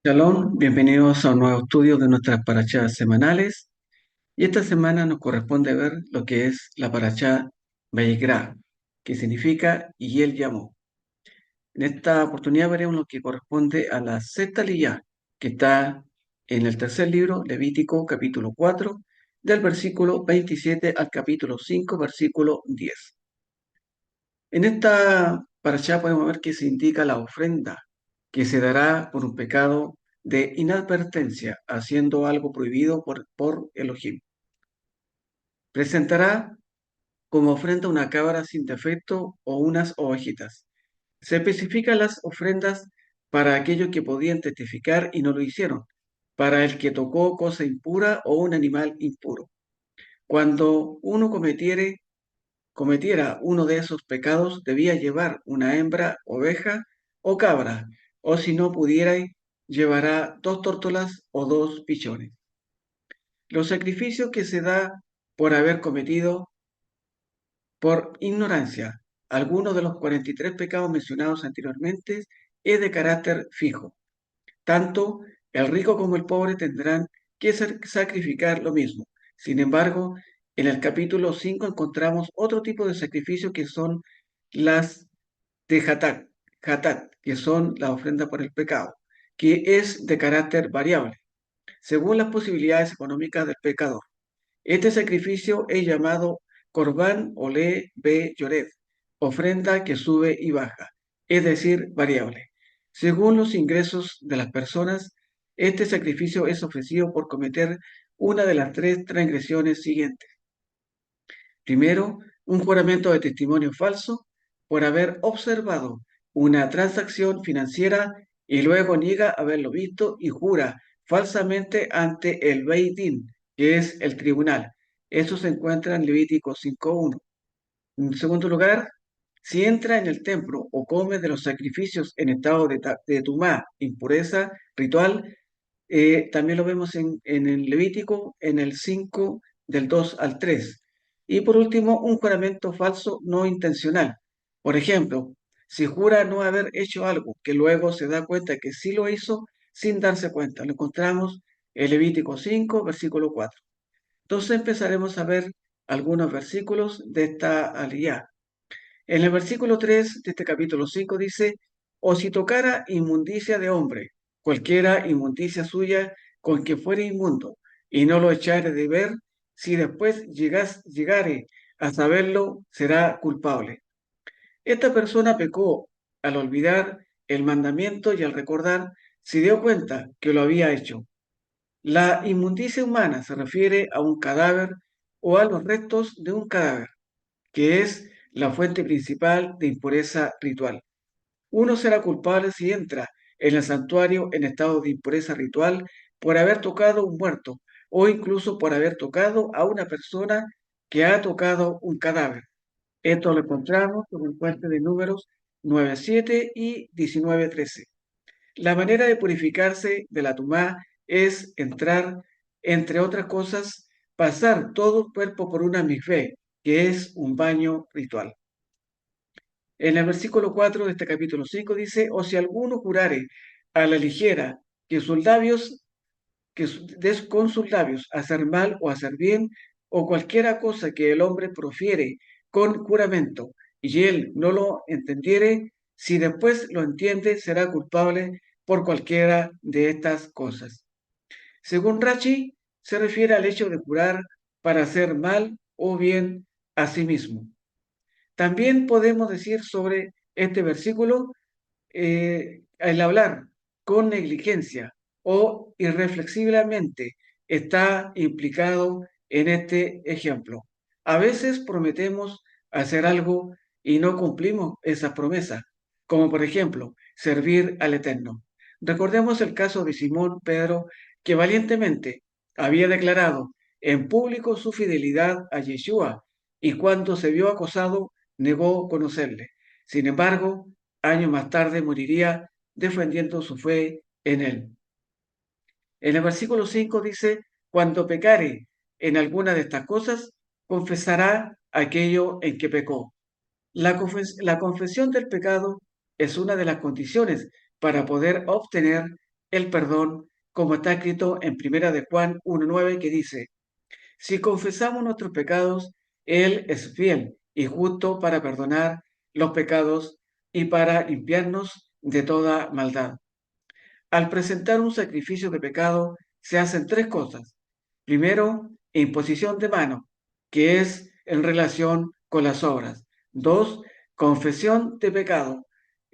Shalom, bienvenidos a un nuevo estudio de nuestras parachas semanales. Y esta semana nos corresponde ver lo que es la parachá Vayikra, que significa y él llamó. En esta oportunidad veremos lo que corresponde a la sexta liyá, que está en el tercer libro, Levítico, capítulo 4, del versículo 27 al capítulo 5, versículo 10. En esta parashá podemos ver que se indica la ofrenda que se dará por un pecado de inadvertencia, haciendo algo prohibido por Elohim. Presentará como ofrenda una cabra sin defecto o unas ovejitas. Se especifican las ofrendas para aquellos que podían testificar y no lo hicieron, para el que tocó cosa impura o un animal impuro. Cuando uno cometiera uno de esos pecados, debía llevar una hembra, oveja o cabra, o si no pudiera, llevará dos tórtolas o dos pichones. Los sacrificios que se da por haber cometido por ignorancia alguno de los 43 pecados mencionados anteriormente es de carácter fijo. Tanto el rico como el pobre tendrán que sacrificar lo mismo. Sin embargo, en el capítulo 5 encontramos otro tipo de sacrificio que son las de Hatat, que son la ofrenda por el pecado, que es de carácter variable, según las posibilidades económicas del pecador. Este sacrificio es llamado Corbán Olé Be Yored, ofrenda que sube y baja, es decir, variable. Según los ingresos de las personas, este sacrificio es ofrecido por cometer una de las tres transgresiones siguientes. Primero, un juramento de testimonio falso por haber observado una transacción financiera y luego niega haberlo visto y jura falsamente ante el Beit Din, que es el tribunal. Eso se encuentra en Levítico 5:1. En segundo lugar, si entra en el templo o come de los sacrificios en estado de tumá, impureza ritual, también lo vemos en el Levítico, en el 5, del 2 al 3. Y por último, un juramento falso no intencional. Por ejemplo, si jura no haber hecho algo, que luego se da cuenta que sí lo hizo sin darse cuenta. Lo encontramos en Levítico 5, versículo 4. Entonces empezaremos a ver algunos versículos de esta aliyá. En el versículo 3 de este capítulo 5 dice, o si tocara inmundicia de hombre, cualquiera inmundicia suya con que fuere inmundo, y no lo echare de ver, si después llegare a saberlo, será culpable. Esta persona pecó al olvidar el mandamiento y al recordar, se dio cuenta que lo había hecho. La inmundicia humana se refiere a un cadáver o a los restos de un cadáver, que es la fuente principal de impureza ritual. Uno será culpable si entra en el santuario en estado de impureza ritual por haber tocado un muerto o incluso por haber tocado a una persona que ha tocado un cadáver. Esto lo encontramos en el fuente de Números 9:7 y 19:13. La manera de purificarse de la tumá es entrar, entre otras cosas, pasar todo el cuerpo por una mikvé, que es un baño ritual. En el versículo 4 de este capítulo 5 dice, o si alguno jurare a la ligera que sus labios, con sus labios hacer mal o hacer bien, o cualquiera cosa que el hombre profiere con juramento, y él no lo entendiere, si después lo entiende, será culpable por cualquiera de estas cosas. Según Rachi, se refiere al hecho de jurar para hacer mal o bien a sí mismo. También podemos decir sobre este versículo, el hablar con negligencia o irreflexiblemente está implicado en este ejemplo. A veces prometemos hacer algo y no cumplimos esa promesa, como por ejemplo servir al Eterno. Recordemos el caso de Simón Pedro, que valientemente había declarado en público su fidelidad a Yeshua y cuando se vio acosado negó conocerle. Sin embargo, años más tarde moriría defendiendo su fe en él. En el versículo 5 dice, cuando pecare en alguna de estas cosas, confesará aquello en que pecó. La confesión del pecado es una de las condiciones para poder obtener el perdón, como está escrito en Primera de Juan 1:9, que dice: si confesamos nuestros pecados, Él es fiel y justo para perdonar los pecados y para limpiarnos de toda maldad. Al presentar un sacrificio de pecado, se hacen tres cosas. Primero, imposición de mano, que es en relación con las obras. Dos, confesión de pecado,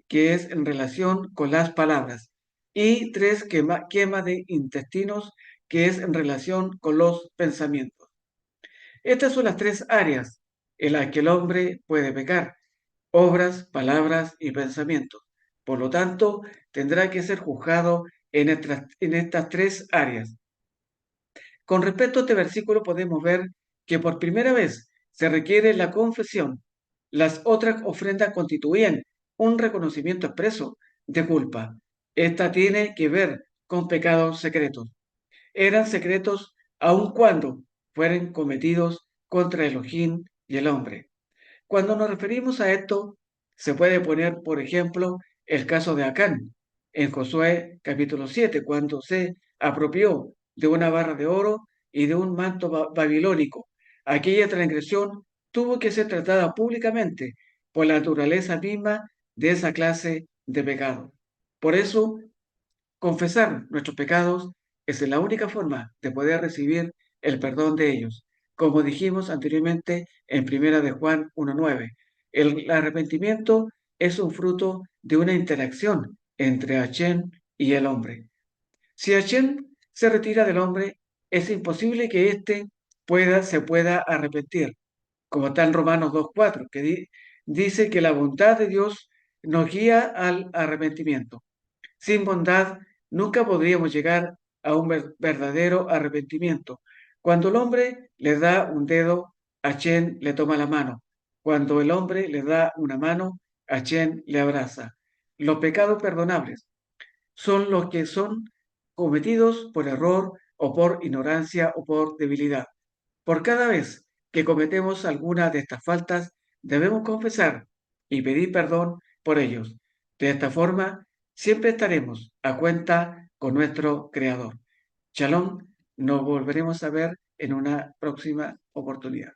que es en relación con las palabras. Y tres, quema de intestinos, que es en relación con los pensamientos. Estas son las tres áreas en las que el hombre puede pecar: obras, palabras y pensamientos. Por lo tanto, tendrá que ser juzgado en estas tres áreas. Con respecto a este versículo, podemos ver que por primera vez se requiere la confesión. Las otras ofrendas constituían un reconocimiento expreso de culpa. Esta tiene que ver con pecados secretos. Eran secretos aun cuando fueran cometidos contra Elohim y el hombre. Cuando nos referimos a esto, se puede poner, por ejemplo, el caso de Acán en Josué capítulo 7, cuando se apropió de una barra de oro y de un manto babilónico. Aquella transgresión tuvo que ser tratada públicamente por la naturaleza misma de esa clase de pecado. Por eso, confesar nuestros pecados es la única forma de poder recibir el perdón de ellos. Como dijimos anteriormente en Primera de Juan 1:9, el arrepentimiento es un fruto de una interacción entre Hashem y el hombre. Si Hashem se retira del hombre, es imposible que éste se pueda arrepentir, como está en Romanos 2:4, que dice que la bondad de Dios nos guía al arrepentimiento. Sin bondad nunca podríamos llegar a un verdadero arrepentimiento. Cuando el hombre le da un dedo, Hashem le toma la mano. Cuando el hombre le da una mano, Hashem le abraza. Los pecados perdonables son los que son cometidos por error o por ignorancia o por debilidad. Por cada vez que cometemos alguna de estas faltas, debemos confesar y pedir perdón por ellos. De esta forma, siempre estaremos a cuenta con nuestro Creador. Shalom, nos volveremos a ver en una próxima oportunidad.